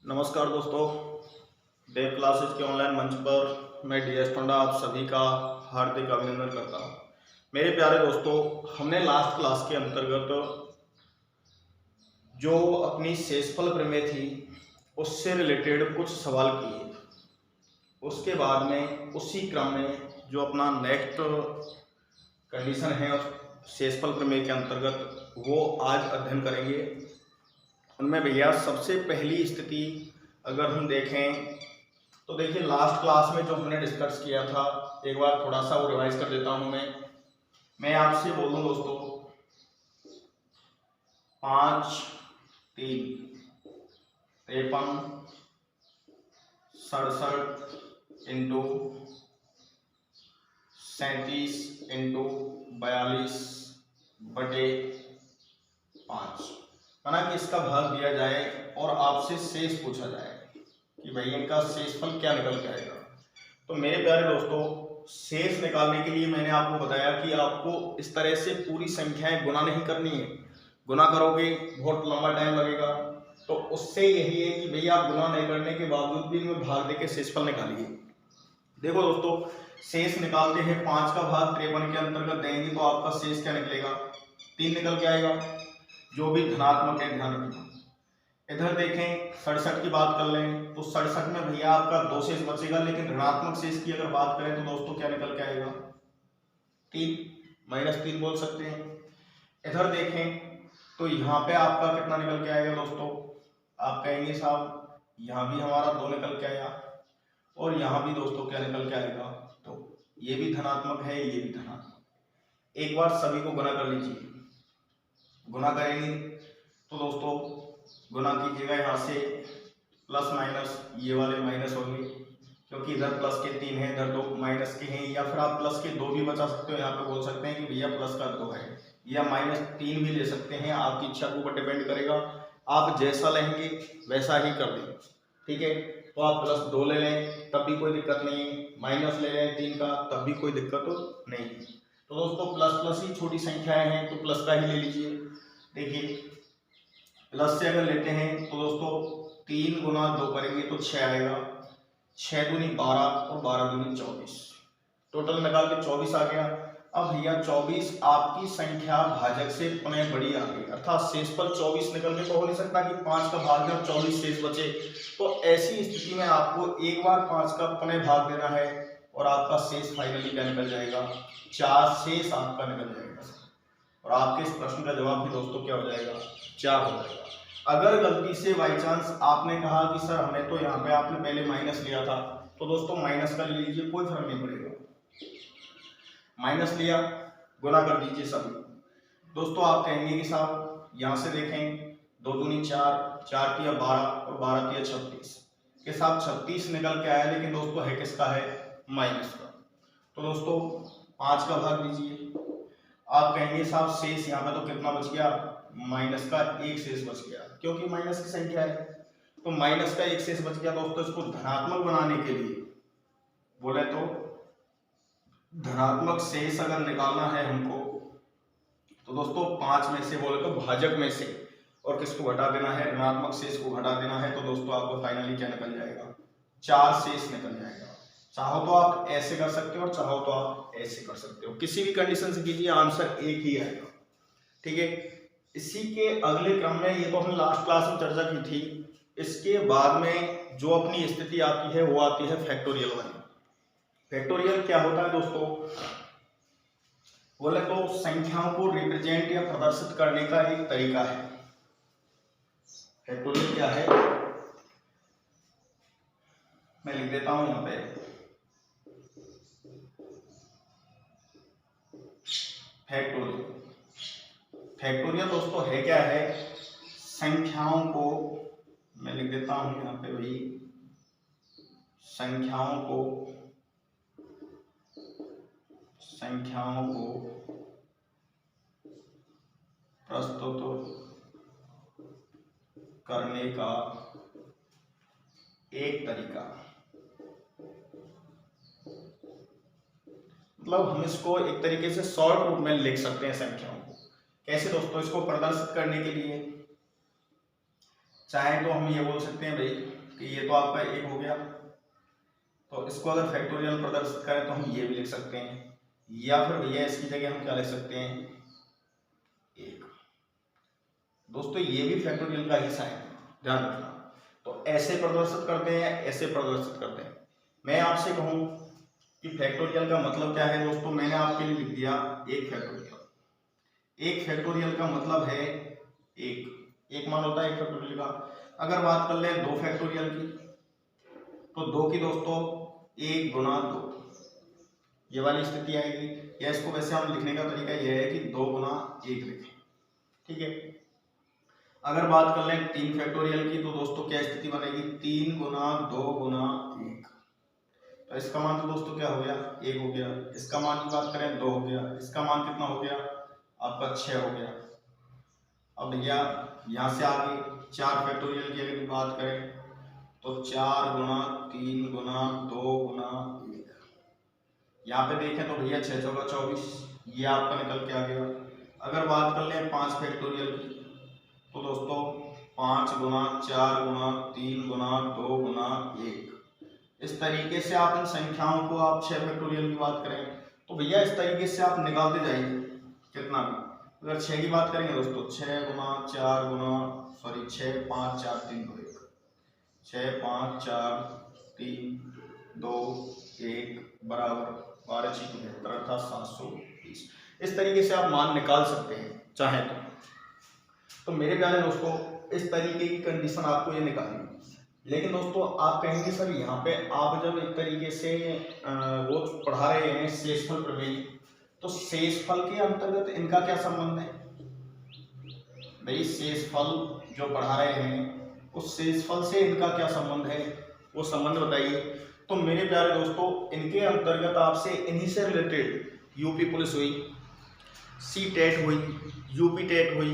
नमस्कार दोस्तों, देव क्लासेस के ऑनलाइन मंच पर मैं डीएस टोंडा आप सभी का हार्दिक अभिनंदन करता हूं। मेरे प्यारे दोस्तों, हमने लास्ट क्लास के अंतर्गत जो अपनी शेषफल प्रमेय थी उससे रिलेटेड कुछ सवाल किए। उसके बाद में उसी क्रम में जो अपना नेक्स्ट कंडीशन है शेषफल प्रमेय के अंतर्गत वो आज अध्ययन करेंगे। उनमें भैया सबसे पहली स्थिति अगर हम देखें तो देखिए, लास्ट क्लास में जो हमने डिस्कस किया था एक बार थोड़ा सा वो रिवाइज कर देता हूं। मैं आपसे बोलूं दोस्तों, 5 3 53 67 इंटू 37 इंटू 42 बटे 5, माना कि इसका भाग दिया जाए और आपसे शेष पूछा जाए कि भाई इनका शेषफल क्या निकल के आएगा। तो मेरे प्यारे दोस्तों, शेष निकालने के लिए मैंने आपको बताया कि आपको इस तरह से पूरी संख्याएं गुना नहीं करनी है। गुना करोगे बहुत लंबा टाइम लगेगा, तो उससे यही है कि भैया आप गुना नहीं करने के बावजूद भी इनमें भाग देके शेषफल निकालिए। देखो दोस्तों, शेष निकालते हैं 5 का भाग 53 के अंतर्गत देंगे तो आपका शेष क्या निकलेगा, 3 निकल के आएगा, जो भी धनात्मक है ध्यान रखना। इधर देखें 67 की बात कर लें तो 67 में भैया आपका 2 शेष बचेगा, लेकिन ऋणात्मक शेष की अगर बात करें तो दोस्तों क्या निकल के आएगा, 3 -3 बोल सकते हैं। इधर देखें तो यहाँ पे आपका कितना निकल के आएगा दोस्तों, आप कहेंगे साहब यहाँ भी हमारा 2 निकल के आया और यहाँ भी दोस्तों क्या निकल के आएगा, तो ये भी धनात्मक है, ये भी धनात्मक। एक बार सभी को गुना कर लीजिए। गुना करेंगे तो दोस्तों गुना कीजिएगा, यहाँ से प्लस माइनस ये वाले माइनस होंगे क्योंकि इधर प्लस के 3 है, इधर 2 माइनस के हैं, या फिर आप प्लस के 2 भी बचा सकते हो। यहाँ पे बोल सकते हैं कि भैया प्लस का 2 है, या -3 भी ले सकते हैं, आपकी इच्छा के ऊपर डिपेंड करेगा। आप जैसा लेंगे वैसा ही कर देंगे, ठीक है। तो आप +2 ले लें तब भी कोई दिक्कत नहीं है, माइनस ले लें 3 का तब भी कोई दिक्कत नहीं है। तो दोस्तों प्लस प्लस ही छोटी संख्याएं हैं तो प्लस का ही ले लीजिए। देखिए प्लस से अगर लेते हैं तो दोस्तों 3 गुना 2 करेंगे तो 6 आएगा, 6 दूनी 12 और 12 दूनी 24, टोटल निकाल के 24 आ गया। अब भैया 24 आपकी संख्या भाजक से पुनः बड़ी आ गई, अर्थात शेषफल 24 निकल के तो हो नहीं सकता कि 5 का भाग में 24 शेष बचे। तो ऐसी स्थिति में आपको एक बार 5 का पुनः भाग देना है और आपका शेष फाइनली क्या निकल जाएगा, 4 शेष आपका निकल जाएगा और आपके इस प्रश्न का जवाब भी दोस्तों क्या हो जाएगा, 4 हो जाएगा। अगर गलती से बाई चांस आपने कहा कि सर हमें तो यहाँ पे आपने पहले माइनस लिया था, तो दोस्तों माइनस का ले लीजिए, कोई फर्क नहीं पड़ेगा। माइनस लिया, गुना कर दीजिए सभी। दोस्तों आप कहेंगे कि साहब यहाँ से देखें 2 दूनी 4, 4 तिया 12 और 12 तिया 36 के साथ 36 निकल के आया, लेकिन दोस्तों है किसका, है माइनस का। तो दोस्तों 5 का भाग दीजिए। आप कहेंगे साहब शेष यहाँ पे तो कितना बच गया, माइनस का 1 शेष बच गया, क्योंकि माइनस की संख्या है तो माइनस का 1 शेष बच गया। दोस्तों इसको धनात्मक बनाने के लिए बोले तो धनात्मक शेष अगर निकालना है हमको तो दोस्तों 5 में से बोले तो भाजक में से और किसको घटा देना है, ऋणात्मक शेष को घटा देना है। तो दोस्तों आपको फाइनली क्या निकल जाएगा, 4 शेष निकल जाएगा। चाहो तो आप ऐसे कर सकते हो और चाहो तो आप ऐसे कर सकते हो, किसी भी कंडीशन से कीजिए, आंसर एक ही आएगा, ठीक है। इसी के अगले क्रम में, ये तो हमने लास्ट क्लास में चर्चा की थी, इसके बाद में जो अपनी स्थिति आती है वो आती है फैक्टोरियल वाली। फैक्टोरियल क्या होता है दोस्तों, बोले तो संख्याओं को रिप्रेजेंट या प्रदर्शित करने का एक तरीका है। फैक्टोरियल क्या है, मैं लिख देता हूं यहाँ पे। फैक्टोरियल दोस्तों है क्या है, संख्याओं को मैं लिख देता हूं यहाँ पे भाई, संख्याओं को प्रस्तुत करने का एक तरीका। मतलब हम इसको एक तरीके से शॉर्ट रूप में लिख सकते हैं संख्याओं को। कैसे दोस्तों, इसको प्रदर्शित करने के लिए चाहे तो हम ये बोल सकते हैं भाई कि ये तो आपका 1 हो गया, तो इसको अगर फैक्टोरियल प्रदर्शित करें तो हम ये भी लिख सकते हैं, या फिर भैया इसकी जगह हम क्या लिख सकते हैं 1। दोस्तों ये भी फैक्टोरियल का हिस्सा है, ध्यान रखना। तो ऐसे प्रदर्शित करते हैं, ऐसे प्रदर्शित करते हैं। मैं आपसे कहूं कि फैक्टोरियल का मतलब क्या है दोस्तों, मैंने आपके लिए लिख दिया 1 फैक्टोरियल। 1 फैक्टोरियल का मतलब है 1 मान होता है 1 फैक्टोरियल का। अगर बात कर लें 2 फैक्टोरियल की, तो 2 की दोस्तों 1 गुना 2, ये वाली स्थिति आएगी। या इसको वैसे हम लिखने का तरीका यह है कि 2 गुना 1 लिखें, ठीक है। अगर बात कर लें 3 फैक्टोरियल की, तो दोस्तों क्या स्थिति बनेगी, 3 गुना 2 गुना 1। तो इसका मान तो दोस्तों क्या हो गया 1 हो गया। इसका मान की बात करें 2 हो गया। इसका मान कितना हो गया आपका 6 हो गया। अब भैया यहाँ से आगे 4 फैक्टोरियल की अगर बात करें तो 4 गुना 3 गुना 2 गुना 1। यहाँ पे देखें तो भैया 6 चौका 24, ये आपका निकल के आ गया। अगर बात कर लें 5 फैक्टोरियल की, तो दोस्तों 5 गुना 4 गुना 3 गुना 2 गुना 1। इस तरीके से आप इन संख्याओं को, आप 6 फैक्टोरियल की बात करें तो भैया इस तरीके से आप निकालते जाइए कितना भी। अगर 6 की बात करेंगे दोस्तों 6 गुना 4 गुना 6 5 4 3 2 1, 6 5 4 3 2 1 बराबर 12 6 72 अर्थात 720। इस तरीके से आप मान निकाल सकते हैं चाहे तो मेरे प्यारे दोस्तों इस तरीके की कंडीशन आपको ये निकालनी। लेकिन दोस्तों आप कहेंगे सर यहाँ पे आप जब एक तरीके से वो पढ़ा रहे हैं शेषफल प्रमेय, तो शेषफल के अंतर्गत इनका क्या संबंध है भाई? शेषफल जो पढ़ा रहे हैं उस शेषफल से इनका क्या संबंध है, वो संबंध बताइए। तो मेरे प्यारे दोस्तों इनके अंतर्गत आपसे इन्हीं से रिलेटेड यूपी पुलिस हुई, सी टेट हुई, यूपी टेट हुई,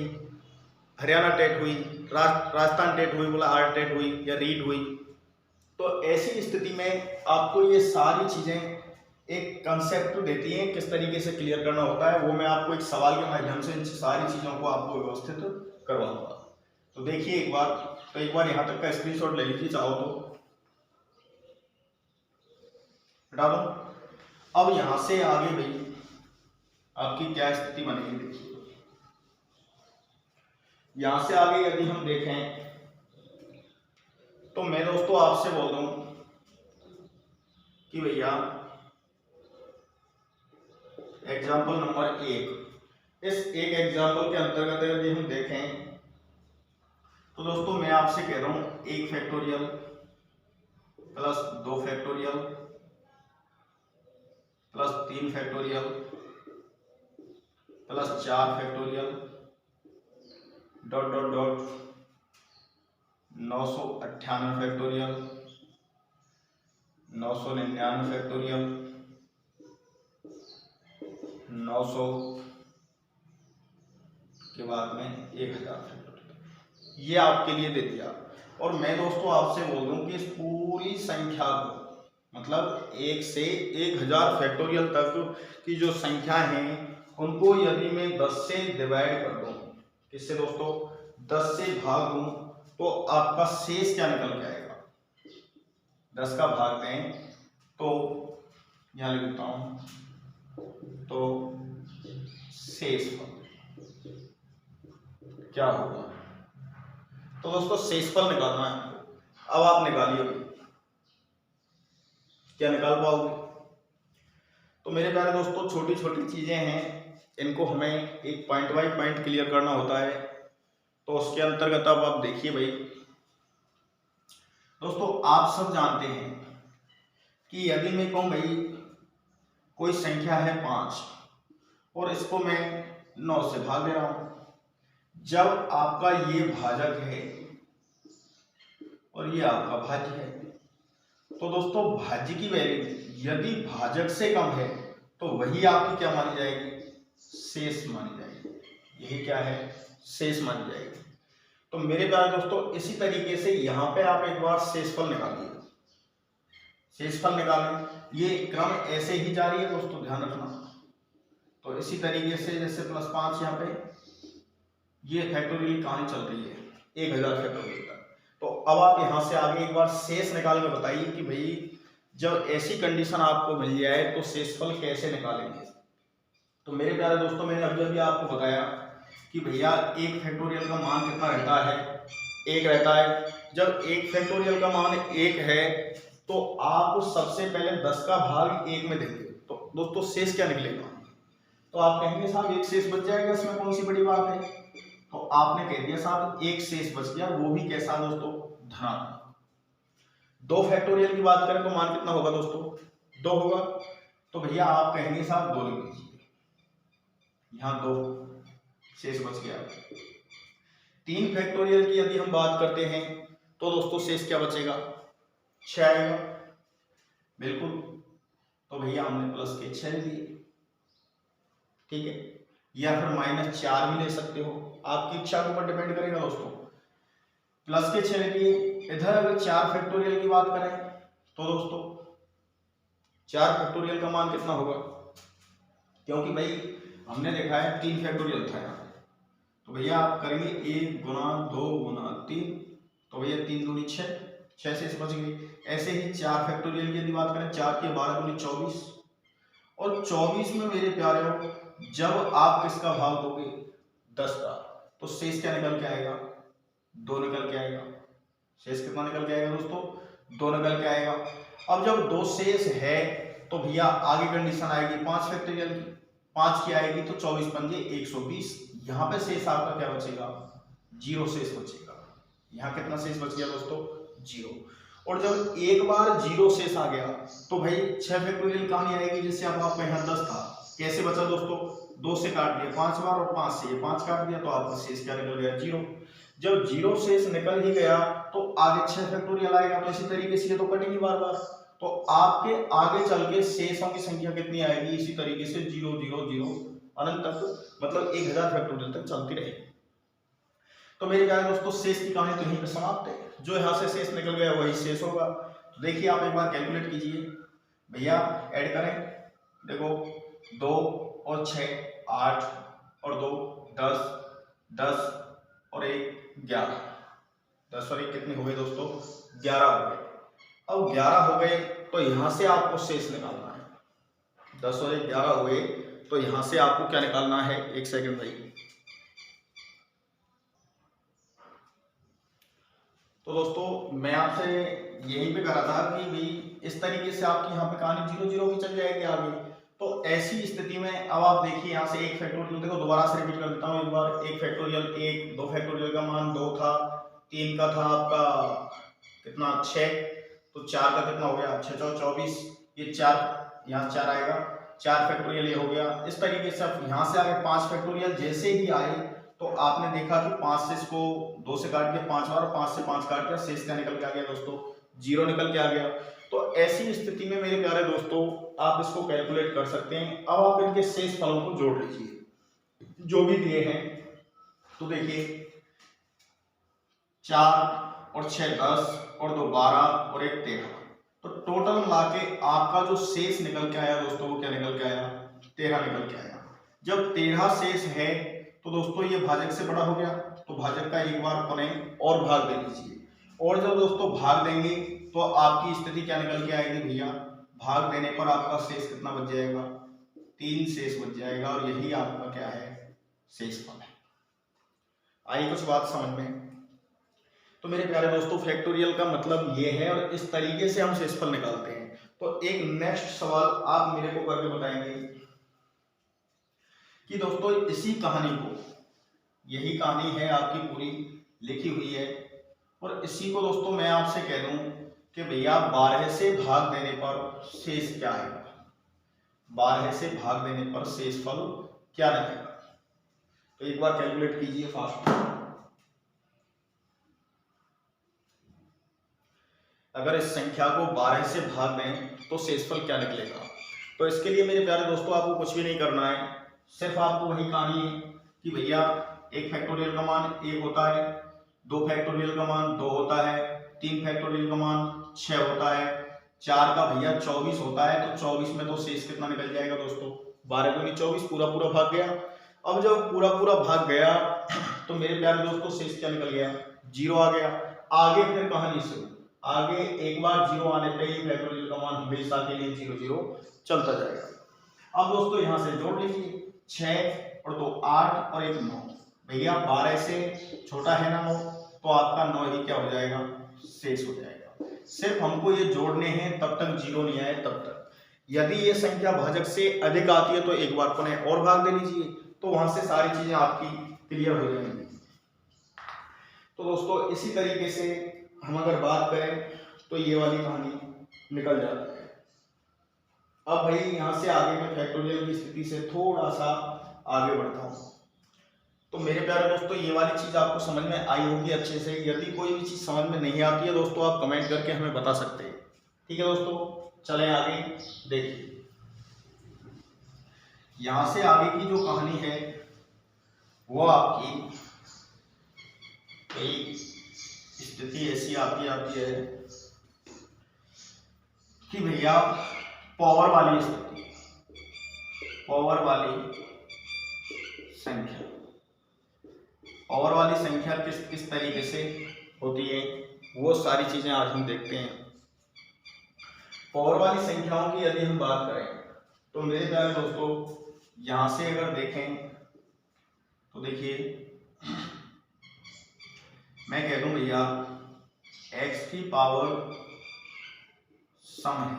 हरियाणा टेट हुई, राजस्थान टेट हुई, बोला आर टेट हुई या रीट हुई। तो ऐसी स्थिति में आपको ये सारी चीजें एक कंसेप्ट देती हैं किस तरीके से क्लियर करना होता है। वो मैं आपको एक सवाल के माध्यम से इन सारी चीजों को आपको व्यवस्थित करवाऊंगा। तो देखिए एक बार यहाँ तक का स्क्रीनशॉट ले लीजिए, चाहो तो हटा दो। अब यहाँ से आगे भाई आपकी क्या स्थिति बनेगी देखिए। यहां से आगे यदि हम देखें तो मैं दोस्तों आपसे बोल दूं कि भैया एग्जाम्पल नंबर 1, इस एक एग्जाम्पल के अंतर्गत यदि हम देखें तो दोस्तों मैं आपसे कह रहा हूं 1 factorial plus 2 factorial plus 3 factorial plus 4 factorial dot dot dot 998 factorial, 999 factorial, 900 के बाद में 1000 फैक्टोरियल, ये आपके लिए दे दिया। और मैं दोस्तों आपसे बोल दूं कि इस पूरी संख्या को मतलब 1 से 1000 फैक्टोरियल तक की जो संख्या है उनको यदि मैं 10 से डिवाइड कर दूं, किससे दोस्तों 10 से भाग दूं, तो आपका शेष क्या निकल के आएगा। 10 का भाग दें तो यहां लिखता हूं, तो शेषफल क्या होगा। तो दोस्तों शेषफल निकालना है। अब आप निकालिए, क्या निकाल पाओगे? तो मेरे प्यारे दोस्तों छोटी छोटी चीजें हैं, इनको हमें एक पॉइंट बाय पॉइंट क्लियर करना होता है। तो उसके अंतर्गत अब आप देखिए भाई दोस्तों, आप सब जानते हैं कि यदि मैं कहूं भाई कोई संख्या है 5 और इसको मैं 9 से भाग दे रहा हूं, जब आपका ये भाजक है और ये आपका भाज्य है, तो दोस्तों भाज्य की वैल्यू यदि भाजक से कम है तो वही आपकी क्या मानी जाएगी, शेष मानी जाएगी। यही क्या है, शेष मानी जाएगी। तो मेरे प्यारे दोस्तों इसी तरीके से यहां पे आप एक बार शेषफल निकालिए, शेषफल निकालें। ये क्रम ऐसे ही जारी है दोस्तों, ध्यान रखना। तो इसी तरीके से जैसे +5 यहाँ पे ये फैक्टोरियल कहानी चल रही है 1000 फैक्टोरियल तक। तो अब आप यहाँ से आगे एक बार शेष निकाल के बताइए कि भाई जब ऐसी कंडीशन आपको मिल जाए तो शेषफल कैसे निकालेंगे। तो मेरे प्यारे दोस्तों, मैंने अभी आपको बताया कि भैया 1 फैक्टोरियल का मान कितना रहता है, 1 रहता है। जब 1 फैक्टोरियल का मान 1 है तो आप सबसे पहले 10 का भाग 1 में देंगे, तो दोस्तों शेष क्या निकलेगा। तो आप कहेंगे साहब 1 शेष बच जाएगा, इसमें कौन सी बड़ी बात है। तो आपने कह दिया साहब 1 शेष बच गया, वो भी कैसा दोस्तों, धनात्मक। 2 फैक्टोरियल की बात करें तो मान कितना होगा दोस्तों, 2 होगा। तो भैया आप कहेंगे साहब 2 लिख दीजिए, यहाँ 2 शेष बच गया। 3 फैक्टोरियल की यदि हम बात करते हैं तो दोस्तों शेष क्या बचेगा, 6 आएगा, बिल्कुल। तो भैया हमने प्लस के 6 दिए, ठीक है, या फिर -4 भी ले सकते हो, आपकी इच्छा के ऊपर डिपेंड करेगा दोस्तों। प्लस के 6 लिए इधर अगर 4 फैक्टोरियल की बात करें तो दोस्तों 4 फैक्टोरियल का मान कितना होगा, क्योंकि भाई हमने देखा है 3 फैक्टोरियल था यहाँ, तो भैया आप करेंगे 1 गुना 2 गुना 3, तो भैया 3 दूनी 6, 6 से बच गई। ऐसे ही 4 फैक्टोरियल की यदि बात करें, 4 के 12 दूनी 24, और 24 में मेरे प्यारे हो जब आप किसका भाग दोगे, 10 का, तो शेष क्या निकल के आएगा, 2 निकल के आएगा। शेष कितना निकल के आएगा दोस्तों, 2 निकल के आएगा। अब जब 2 शेष है तो भैया आगे कंडीशन आएगी 5 फैक्टोरियल की, 5 की आएगी तो 24 पंजे 120, यहाँ पे शेष आपका क्या बचेगा, 0 शेष बचेगा। यहाँ कितना शेष बच गया दोस्तों, 0। और जब एक बार 0 शेष आ गया तो भाई 6 फैक्टोरियल कहानी आएगी, जिससे अब आपका यहाँ 10 था, कैसे बचा दोस्तों, 2 से काट दिया 5 बार और 5 से ये 5 काट दिया, तो आपका शेष क्या निकल गया, 0। जब 0 शेष निकल ही गया तो आगे 6 फैक्टोरियल आएगा, तो इसी तरीके से ये तो कटेंगे बार बार, तो आपके आगे चल के शेषों की संख्या कितनी आएगी, इसी तरीके से 0 0 0 अनंत तक, मतलब 1000 फैक्टोरियल तक चलती रहेगी। तो मेरे प्यारे दोस्तों शेष की कहानी तो यहीं पे समाप्त है, जो यहाँ से शेष निकल गया वही शेष होगा। तो देखिए आप एक बार कैलकुलेट कीजिए भैया, ऐड करें, देखो 2 और 6 8 और 2 10, 10 और 1 11, 10 और 1 कितने हो गए दोस्तों, 11 हो गए। अब 11 हो गए तो यहाँ से आपको शेष निकालना है, 10 और 1 11 हो गए, तो यहाँ से आपको क्या निकालना है, 1 सेकंड भाई। तो दोस्तों मैं आपसे यहीं पे करा था कि भाई इस तरीके से आपकी यहाँ पे कहानी 0 0 की चल जाएगी आगे। तो ऐसी स्थिति में अब आप देखिए यहाँ से 1 फैक्टोरियल, देखो दोबारा से रिपीट कर देता हूँ एक बार, 1 फैक्टोरियल 1, 2 फैक्टोरियल का मान 2 था, 3 का था आपका कितना 6, तो 4 का कितना हो गया 6 4 24, ये 4 यहाँ 4 आएगा, 4 फैक्टोरियल ये हो गया। इस तरीके से अब यहाँ से आगे 5 फैक्टोरियल जैसे ही आए तो आपने देखा कि 5 से इसको 2 से काट दिया 5 बार, और 5 से 5 काट दिया, शेष क्या निकल के आ गया दोस्तों, 0 निकल के आ गया। तो ऐसी स्थिति में मेरे प्यारे दोस्तों आप इसको कैलकुलेट कर सकते हैं। अब आप इनके शेष फलों को जोड़ लीजिए जो भी दिए हैं। तो देखिए 4 और 6 10 और 2 12 और 1 13, तो टोटल मिला के आपका जो शेष निकल के आया दोस्तों वो क्या निकल के आया, 13 निकल के आया। जब 13 शेष है तो दोस्तों ये भाजक से बड़ा हो गया, तो भाजक का एक बार पुनः और भाग दे लीजिए, और जब दोस्तों भाग देंगे तो आपकी स्थिति क्या निकल के आएगी भैया, भाग देने पर आपका शेष कितना बच जाएगा, 3 शेष बच जाएगा, और यही आपका क्या है, शेषफल है। आई कुछ बात समझ में। तो मेरे प्यारे दोस्तों फैक्टोरियल का मतलब ये है, और इस तरीके से हम शेषफल निकालते हैं। तो एक नेक्स्ट सवाल आप मेरे को करके बताएंगे कि दोस्तों इसी कहानी को, यही कहानी है आपकी पूरी लिखी हुई है, और इसी को दोस्तों मैं आपसे कह दूं कि भैया 12 से भाग देने पर शेष क्या आएगा, 12 से भाग देने पर शेषफल क्या रहेगा। तो एक बार कैलकुलेट कीजिए फास्ट। अगर इस संख्या को 12 से भाग दें तो शेषफल क्या निकलेगा। तो इसके लिए मेरे प्यारे दोस्तों आपको कुछ भी नहीं करना है, सिर्फ आपको वही कहानी है कि भैया 1 फैक्टोरियल का मान 1 होता है, 2 फैक्टोरियल का मान 2 होता है, 3 फैक्टोरियल का मान 6 होता है, 4 का भैया 24 होता है, तो 24 में तो शेष कितना निकल जाएगा दोस्तों, 12 दूनी 24, पूरा पूरा भाग गया। अब जब पूरा पूरा भाग गया तो मेरे प्यारे दोस्तों शेष क्या निकल गया, 0 आ गया। आगे फिर कहानी शुरू। आगे एक बार 0 आने पे ही फैक्टोरियल का मान हमेशा के लिए 0 0 चलता जाएगा। अब दोस्तों यहाँ से जोड़ लीजिए, 6 और 2 8 और 1 9। भैया 12 से छोटा है ना 9, तो आपका 9 ही क्या हो जाएगा, शेष हो जाएगा। सिर्फ हमको ये जोड़ने हैं, तब तक 0 नहीं आए तब तक। यदि ये संख्या भाजक से अधिक आती है तो एक बार पुनः और भाग दे लीजिए, तो वहां से सारी चीजें आपकी क्लियर हो जाएंगी। तो दोस्तों इसी तरीके से हम अगर बात करें तो ये वाली कहानी निकल जाती है। अब भाई यहाँ से आगे मैं फैक्टोरियल की स्थिति से थोड़ा सा आगे बढ़ता हूँ। तो मेरे प्यारे दोस्तों ये वाली चीज आपको समझ में आई होगी अच्छे से। यदि कोई भी चीज समझ में नहीं आती है दोस्तों, आप कमेंट करके हमें बता सकते हैं। ठीक है दोस्तों, चलें आगे देखिए। यहां से आगे की जो कहानी है वो आपकी एक स्थिति ऐसी आती है कि भैया पावर वाली स्थिति, पावर वाली संख्या, पावर वाली संख्या किस तरीके से होती है वो सारी चीजें आज हम देखते हैं। पावर वाली संख्याओं की यदि हम बात करें तो मेरे प्यारे दोस्तों यहां से अगर देखें तो देखिए, मैं कह दूं भैया x की पावर सम है।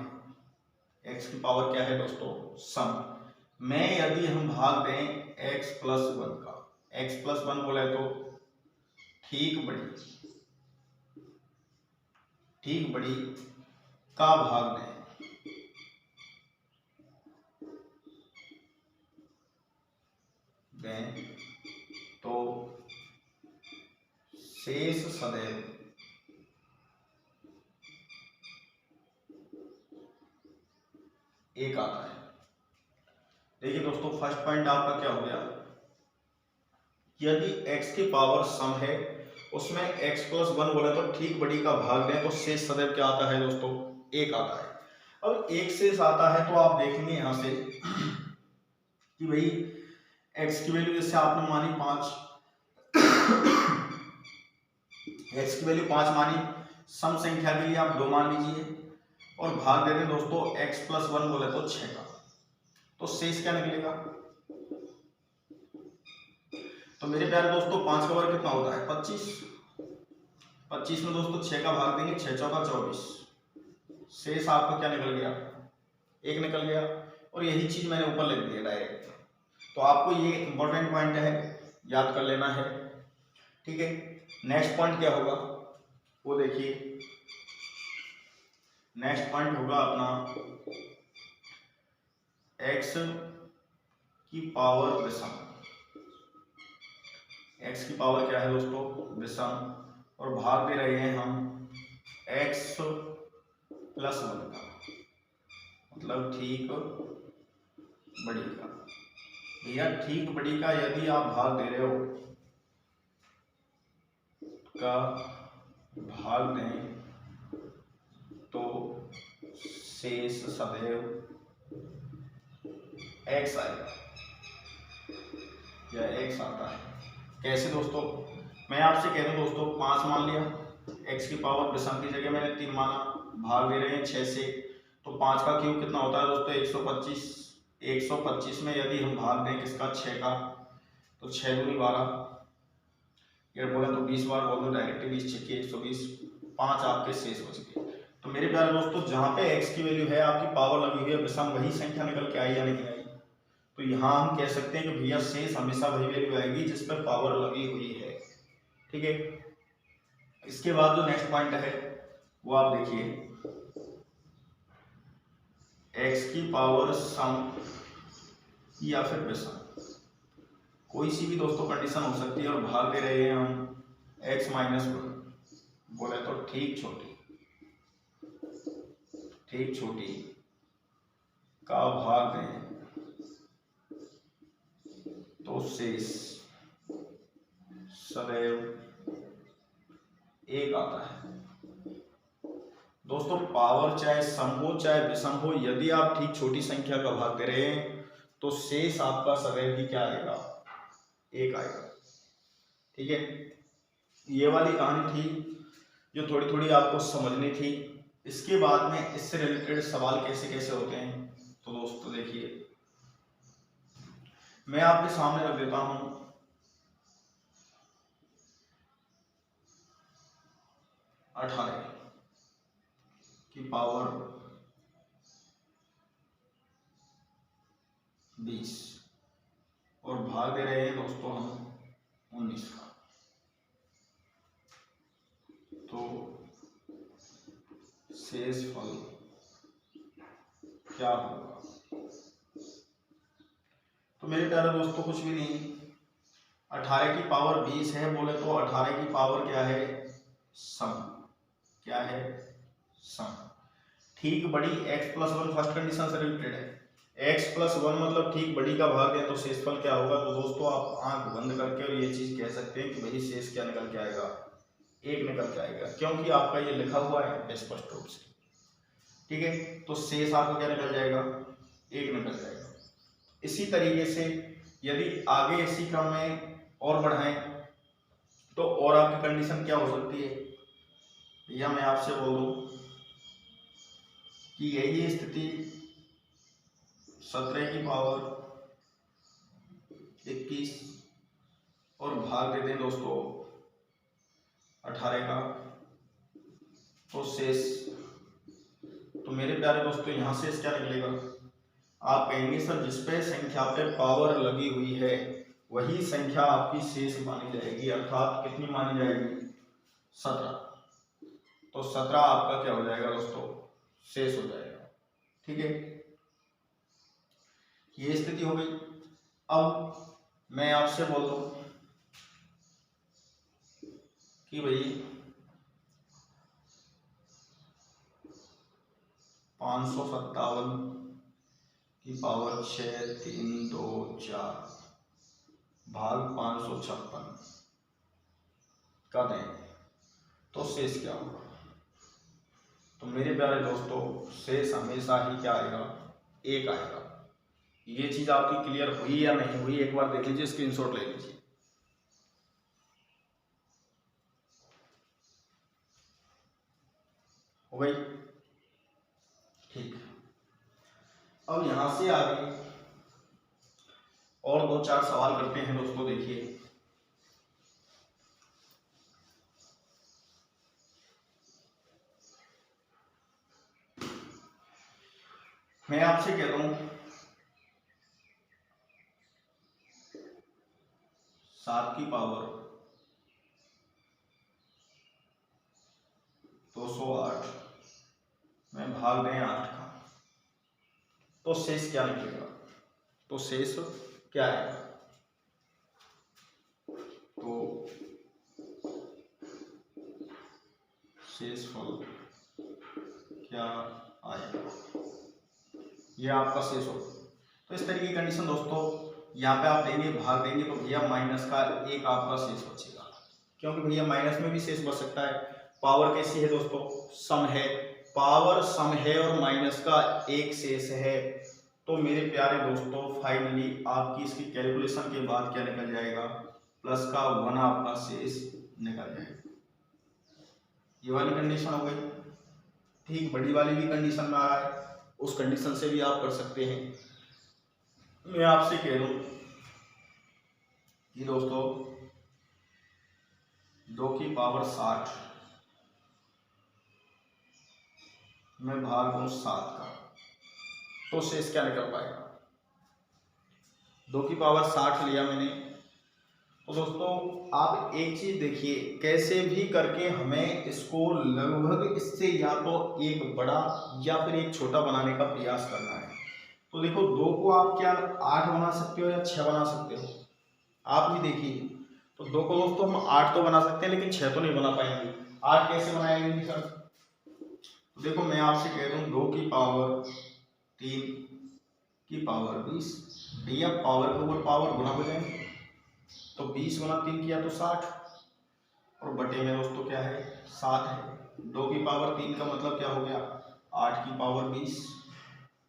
x की पावर क्या है दोस्तों, सम में यदि हम भाग दें x प्लस 1 का, x प्लस 1 बोले तो ठीक बड़ी का भाग दें तो शेष सदैव एक आता है। देखिए दोस्तों फर्स्ट पॉइंट आपका क्या हो गया, यदि x की पावर सम है उसमें x प्लस 1 बोले तो ठीक बड़ी का भाग दें तो शेष सदैव क्या आता है दोस्तों, एक आता है। अब एक शेष आता है तो आप देखेंगे यहां से कि भाई x की वैल्यू जैसे आपने मानी 5, x की वैल्यू 5 मानी, सम संख्या के लिए आप 2 मान लीजिए और भाग दे दें दोस्तों x प्लस 1 बोले तो 6 का, तो शेष क्या निकलेगा। तो मेरे प्यारे दोस्तों 5 का वर्ग कितना होता है 25, 25 में दोस्तों 6 का भाग देंगे, 6 चौका 24, शेष आपका क्या निकल गया, 1 निकल गया। और यही चीज मैंने ऊपर लिख दिया डायरेक्ट। तो आपको ये इंपॉर्टेंट पॉइंट है, याद कर लेना है। ठीक है, नेक्स्ट पॉइंट क्या होगा वो देखिए, नेक्स्ट पॉइंट होगा अपना x की पावर विषम। x की पावर क्या है दोस्तों, विषम, और भाग दे रहे हैं हम x प्लस 1 का, मतलब ठीक बड़ी का। भैया ठीक बड़ी का यदि आप भाग दे रहे हो का भाग दें तो शेष सदैव x आएगा या x आता है। कैसे दोस्तों, मैं आपसे कह दूं दोस्तों 5 मान लिया, x की पावर विषम की जगह मैंने 3 माना, भाग दे रहे हैं 6 से, तो 5 का क्यूब कितना होता है दोस्तों 125, 125 में यदि हम भाग दें किसका 6 का, तो 6 दूनी 12, ये बोले तो 20 बार बोल दो डायरेक्ट, 20 6 120, 5 आपके शेष बच गए। तो मेरे प्यारे दोस्तों जहां पे x की वैल्यू है आपकी पावर लगी हुई है विषम, वही संख्या निकल के आई या नहीं आई, तो यहाँ हम कह सकते हैं कि भैया शेष हमेशा वही वैल्यू आएगी जिस पर पावर लगी हुई है। ठीक है, इसके बाद जो नेक्स्ट पॉइंट है वो आप देखिए, x की पावर सम या फिर विषम, कोई सी भी दोस्तों कंडीशन हो सकती है, और भाग दे रहे हैं हम x माइनस 1 बोले तो ठीक छोटी का भाग दें तो शेष सदैव 1 आता है। दोस्तों पावर चाहे सम हो चाहे विषम हो, यदि आप ठीक छोटी संख्या का भाग दे रहे हैं तो शेष आपका सदैव ही क्या आएगा, 1 आएगा। ठीक है, ये वाली कहानी थी जो थोड़ी थोड़ी आपको समझनी थी। इसके बाद में इससे रिलेटेड सवाल कैसे कैसे होते हैं, तो दोस्तों देखिए मैं आपके सामने रख देता हूं 18 की पावर 20 और भाग दे रहे हैं दोस्तों हम 19 का। तो शेष फल क्या होगा? तो मेरे प्यारे दोस्तों कुछ भी नहीं, 18 की पावर 20 है बोले तो 18 की पावर क्या है? सम। क्या है? सम। ठीक बड़ी x+1 फर्स्ट कंडीशन से रिलेटेड है। x+1 मतलब ठीक बड़ी का भाग है तो शेषफल क्या होगा? तो दोस्तों आप आंख बंद करके और ये चीज कह सकते हैं कि भाई शेष क्या निकल के आएगा? 1 निकल के आएगा, क्योंकि आपका ये लिखा हुआ है स्पष्ट रूप से। ठीक है, तो शेष आपको क्या निकल जाएगा? 1 निकल जाएगा। इसी तरीके से यदि आगे इसी क्रम में और बढ़ाएं तो और आपकी कंडीशन क्या हो सकती है? या मैं आपसे बोल दूं कि यही स्थिति 17 की पावर 21 और भाग दे दें दोस्तों 18 का, तो शेष, तो मेरे प्यारे दोस्तों यहां शेष क्या निकलेगा? आप कहेंगे सर जिस पे संख्या पे पावर लगी हुई है वही संख्या आपकी शेष मानी जाएगी, अर्थात कितनी मानी जाएगी? 17। तो 17 आपका क्या हो जाएगा दोस्तों? शेष हो जाएगा। ठीक है, ये स्थिति हो गई। अब मैं आपसे बोल दूं कि भाई 557 की पावर 6 3 2 4 भाग 556 का दें तो शेष क्या होगा? तो मेरे प्यारे दोस्तों शेष हमेशा ही क्या आएगा? 1 आएगा। ये चीज आपकी क्लियर हुई या नहीं हुई एक बार देख लीजिए, स्क्रीनशॉट ले लीजिए। हो गई? ठीक। अब यहां से आगे और 2-4 सवाल करते हैं दोस्तों। देखिए मैं आपसे कह दूं 7 की पावर 208 में भाग दें 8 का, तो शेष क्या निकलेगा? तो शेष क्या आएगा? तो शेषफल क्या आएगा? ये आपका शेष होगा। तो इस तरीके की कंडीशन दोस्तों यहाँ पे आप देंगे, भाग देंगे तो भैया माइनस का 1 आपका शेष बचेगा, क्योंकि भैया माइनस में भी शेष बच सकता है। पावर कैसी है दोस्तों? सम है, पावर सम है और माइनस का 1 शेष है। तो मेरे प्यारे दोस्तों फाइनली आपकी इसकी कैलकुलेशन के बाद क्या निकल जाएगा? प्लस का 1 आपका शेष निकल जाएगा। ये वाली कंडीशन हो गई। ठीक बड़ी वाली भी कंडीशन में आ रहा है, उस कंडीशन से भी आप कर सकते हैं। मैं आपसे कह दूं कि दोस्तों 2 की पावर 60 में भाग दूं 7 का, तो शेष क्या निकल पाएगा? 2 की पावर 60 लिया मैंने, तो दोस्तों आप एक चीज देखिए, कैसे भी करके हमें इसको लगभग इससे या तो एक बड़ा या फिर एक छोटा बनाने का प्रयास करना है। तो देखो 2 को आप क्या 8 बना सकते हो या 6 बना सकते हो? आप भी देखिए। तो 2 को दोस्तों हम 8 तो बना सकते हैं लेकिन 6 तो नहीं बना पाएंगे। 8 कैसे बनाएंगे सर? तो देखो मैं आपसे कह दूं 2 की पावर 3 की पावर 20, भैया पावर के ऊपर पावर गुना हो जाएंगे, तो 20 गुना 3 किया तो 60 और बटे में दोस्तों क्या है? 7 है। 2 की पावर 3 का मतलब क्या हो गया? 8 की पावर 20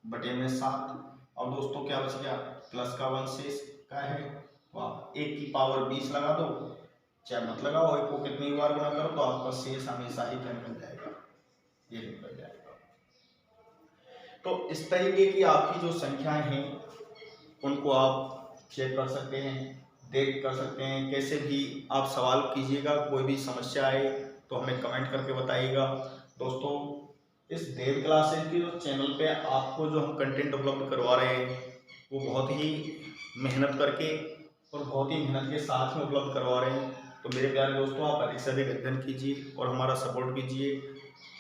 बटे में 7। अब दोस्तों क्या बच गया? प्लस का 1 शेष का है, तो आप 1 की पावर 20 लगा दो चाहे मत लगाओ, एक को कितनी बार गुणा करो तो आपका शेष हमेशा ही क्या निकल जाएगा, ये निकल जाएगा। तो इस तरीके की आपकी जो संख्याएं हैं उनको आप चेक कर सकते हैं, देख कर सकते हैं। कैसे भी आप सवाल कीजिएगा, कोई भी समस्या आए तो हमें कमेंट करके बताइएगा। दोस्तों इस देव क्लासेस की जो चैनल पे आपको जो हम कंटेंट उपलब्ध करवा रहे हैं वो बहुत ही मेहनत करके और बहुत ही मेहनत के साथ में उपलब्ध करवा रहे हैं। तो मेरे प्यारे दोस्तों, आप अधिक से अधिक अध्ययन कीजिए और हमारा सपोर्ट कीजिए,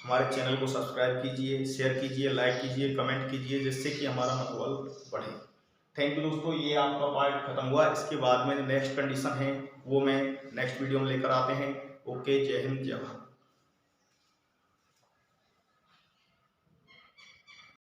हमारे चैनल को सब्सक्राइब कीजिए, शेयर कीजिए, लाइक कीजिए, कमेंट कीजिए, जिससे कि हमारा मनोबल बढ़े। थैंक यू दोस्तों, ये आपका पार्ट खत्म हुआ। इसके बाद में नेक्स्ट कंडीशन है वो मैं नेक्स्ट वीडियो में लेकर आते हैं। ओके, जय हिंद, जय भारत।